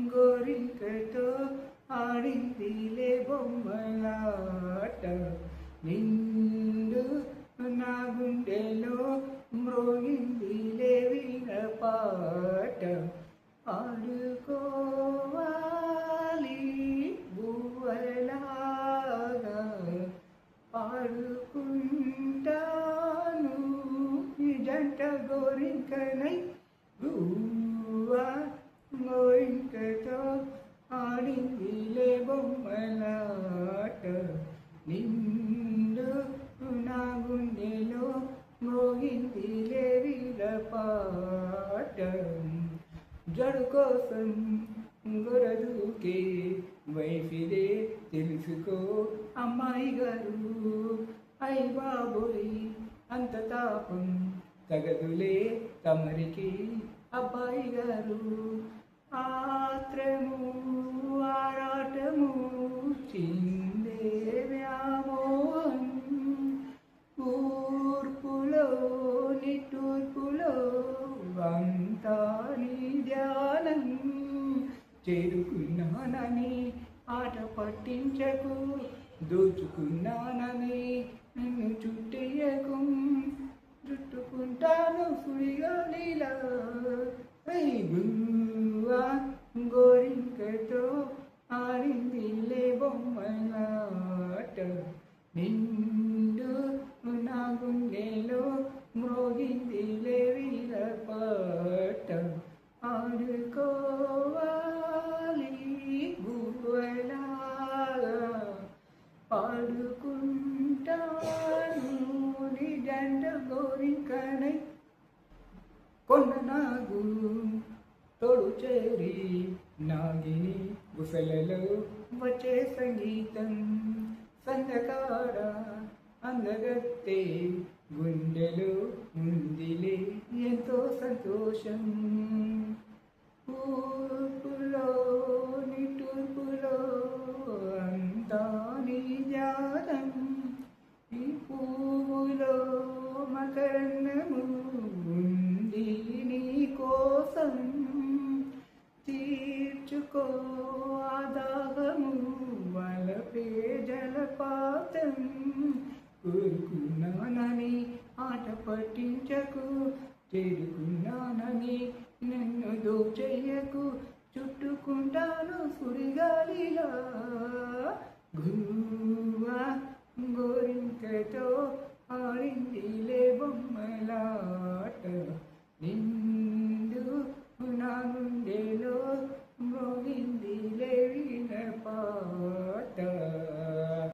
గోరింకతో ఆడిందిలే బొమ్మలాట నిండు నా గుండెలో మ్రోగిందిలే వీణ పాట ఆడుకోవాలి బువ్వలాగా పాడుకుంటాను ఈ జంట గోరింకనై గోరింకతో ఆడిందిలే బొమ్మలాట నిండు నా గుండెలో మోగిందిలే వీళ్ళ పాట జడు కోసం గొరదుకే వైఫిదే తెలుసుకో అమ్మాయి గారు అయ్ బాబోయ్ అంత తాపం తగదులే తమరికి అబ్బాయి గారు ఆత్రము ఆరాటము చిందే వ్యామోహం ఊర్పులో నిట్టూర్పులో అంతా నీ ధ్యానం చేరుకున్నానని ఆట పట్టించకు దోచుకున్నానని నిన్ను చుట్టేయకు చుట్టుకుంటాను సుడిగాలిలా గువ్వా గోరింకతో ఆడిందిలే బొమ్మలాట నిండు నా గుండెలో మ్రోగిందిలే వీర పాట ఆడుకోవాలి గువ్వలాగా పాడుకుంటాను నీ జంట గోరింకనై కొండ నాగు తోడు చేరి నాగిని గుసలలో వచ్చే సంగీతం సందకాడ అందగత్తే గుండెలో ఉందిలే ఎంతో సంతోషం ఊర్పులో నిట్టూర్పులో అంతా నీ ధ్యానం ఈ పువ్వులో మకరందము ఉంది నీ కోసం తీర్చుకో ఆదాహము వలపే జలపాతం కోరుకున్నానని ఆట పట్టించకు చేరుకున్నానని నన్ను దోచెయ్యకు చుట్టుకుంటాను సుడిగాలిలా గువ్వా గోరింకతో ఆడిందిలే బొమ్మలాట నిండు నా గుండెలో మోగిందిలే వీణ పాట